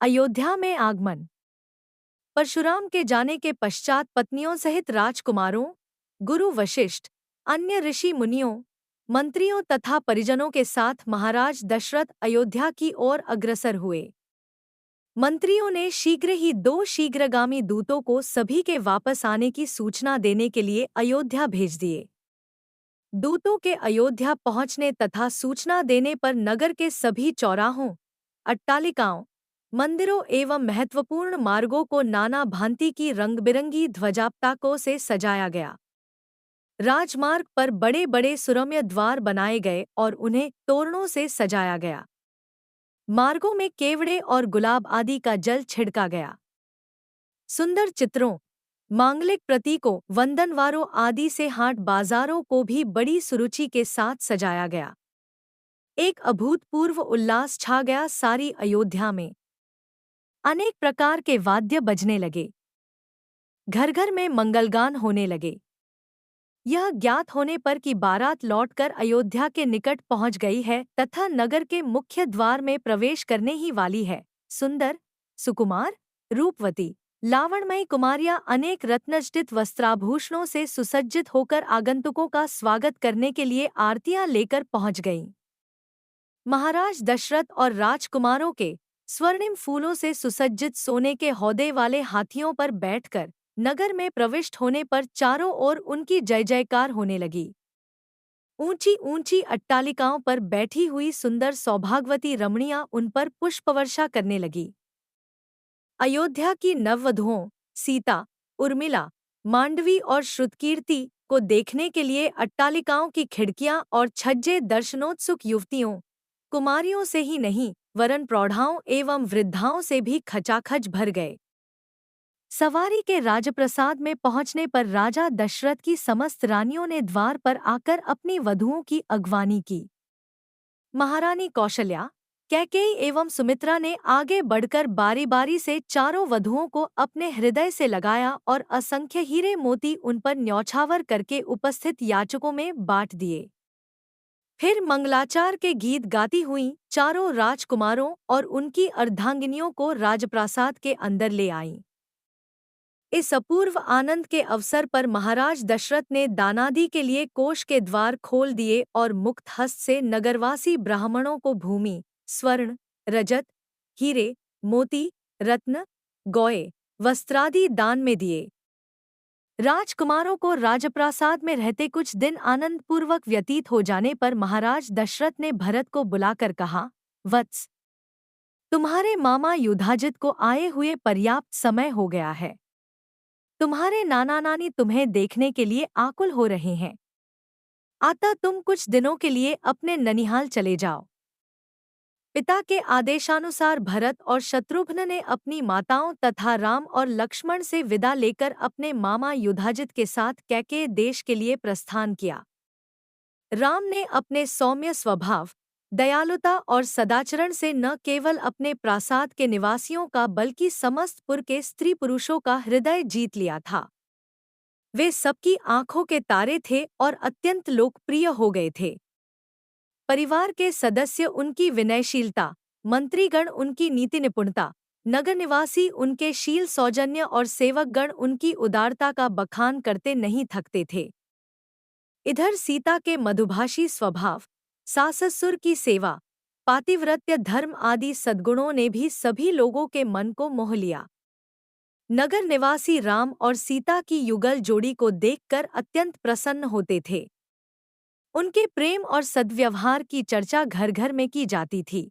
अयोध्या में आगमन। परशुराम के जाने के पश्चात पत्नियों सहित राजकुमारों, गुरु वशिष्ठ, अन्य ऋषि मुनियों, मंत्रियों तथा परिजनों के साथ महाराज दशरथ अयोध्या की ओर अग्रसर हुए। मंत्रियों ने शीघ्र ही 2 शीघ्रगामी दूतों को सभी के वापस आने की सूचना देने के लिए अयोध्या भेज दिए। दूतों के अयोध्या पहुंचने तथा सूचना देने पर नगर के सभी चौराहों, अट्टालिकाओं, मंदिरों एवं महत्वपूर्ण मार्गों को नाना भांति की रंगबिरंगी ध्वजापताकों से सजाया गया। राजमार्ग पर बड़े बड़े सुरम्य द्वार बनाए गए और उन्हें तोरणों से सजाया गया। मार्गों में केवड़े और गुलाब आदि का जल छिड़का गया। सुंदर चित्रों, मांगलिक प्रतीकों, वंदनवारों आदि से हाट बाजारों को भी बड़ी सुरुचि के साथ सजाया गया। एक अभूतपूर्व उल्लास छा गया सारी अयोध्या में। अनेक प्रकार के वाद्य बजने लगे। घर घर में मंगलगान होने लगे। यह ज्ञात होने पर कि बारात लौटकर अयोध्या के निकट पहुंच गई है तथा नगर के मुख्य द्वार में प्रवेश करने ही वाली है, सुंदर, सुकुमार, रूपवती, लावणमयी कुमारियां अनेक रत्नजटित वस्त्राभूषणों से सुसज्जित होकर आगंतुकों का स्वागत करने के लिए आरतियां लेकर पहुंच गईं। महाराज दशरथ और राजकुमारों के स्वर्णिम फूलों से सुसज्जित सोने के हौदे वाले हाथियों पर बैठकर नगर में प्रविष्ट होने पर चारों ओर उनकी जय जयकार होने लगी। ऊंची ऊंची अट्टालिकाओं पर बैठी हुई सुंदर सौभाग्यवती रमणियां उन पर पुष्पवर्षा करने लगी। अयोध्या की नववधुओं सीता, उर्मिला, मांडवी और श्रुतकीर्ति को देखने के लिए अट्टालिकाओं की खिड़कियां और छज्जे दर्शनोत्सुक युवतियों, कुमारियों से ही नहीं वरन प्रौढ़ाओं एवं वृद्धाओं से भी खचाखच भर गए। सवारी के राजप्रसाद में पहुंचने पर राजा दशरथ की समस्त रानियों ने द्वार पर आकर अपनी वधुओं की अगवानी की। महारानी कौशल्या, कैकेयी एवं सुमित्रा ने आगे बढ़कर बारी बारी से चारों वधुओं को अपने हृदय से लगाया और असंख्य हीरे मोती उन पर न्यौछावर करके उपस्थित याचकों में बांट दिए। फिर मंगलाचार के गीत गाती हुईं चारों राजकुमारों और उनकी अर्धांगिनियों को राजप्रासाद के अंदर ले आईं। इस अपूर्व आनंद के अवसर पर महाराज दशरथ ने दानादि के लिए कोष के द्वार खोल दिए और मुक्त हस्त से नगरवासी ब्राह्मणों को भूमि, स्वर्ण, रजत, हीरे, मोती, रत्न, गौए, वस्त्रादि दान में दिए। राजकुमारों को राजप्रासाद में रहते कुछ दिन आनंदपूर्वक व्यतीत हो जाने पर महाराज दशरथ ने भरत को बुलाकर कहा, वत्स, तुम्हारे मामा युधाजित को आए हुए पर्याप्त समय हो गया है। तुम्हारे नाना नानी तुम्हें देखने के लिए आकुल हो रहे हैं। अतः तुम कुछ दिनों के लिए अपने ननिहाल चले जाओ। पिता के आदेशानुसार भरत और शत्रुघ्न ने अपनी माताओं तथा राम और लक्ष्मण से विदा लेकर अपने मामा युधाजित के साथ कैकेय देश के लिए प्रस्थान किया। राम ने अपने सौम्य स्वभाव, दयालुता और सदाचरण से न केवल अपने प्रासाद के निवासियों का बल्कि समस्त पुर के स्त्री पुरुषों का हृदय जीत लिया था। वे सबकी आंखों के तारे थे और अत्यंत लोकप्रिय हो गए थे। परिवार के सदस्य उनकी विनयशीलता, मंत्रीगण उनकी नीति निपुणता, नगर निवासी उनके शील सौजन्य और सेवकगण उनकी उदारता का बखान करते नहीं थकते थे। इधर सीता के मधुभाषी स्वभाव, सास-ससुर की सेवा, पातिव्रत्य धर्म आदि सद्गुणों ने भी सभी लोगों के मन को मोह लिया। नगर निवासी राम और सीता की युगल जोड़ी को देखकर अत्यंत प्रसन्न होते थे। उनके प्रेम और सद्व्यवहार की चर्चा घर घर में की जाती थी।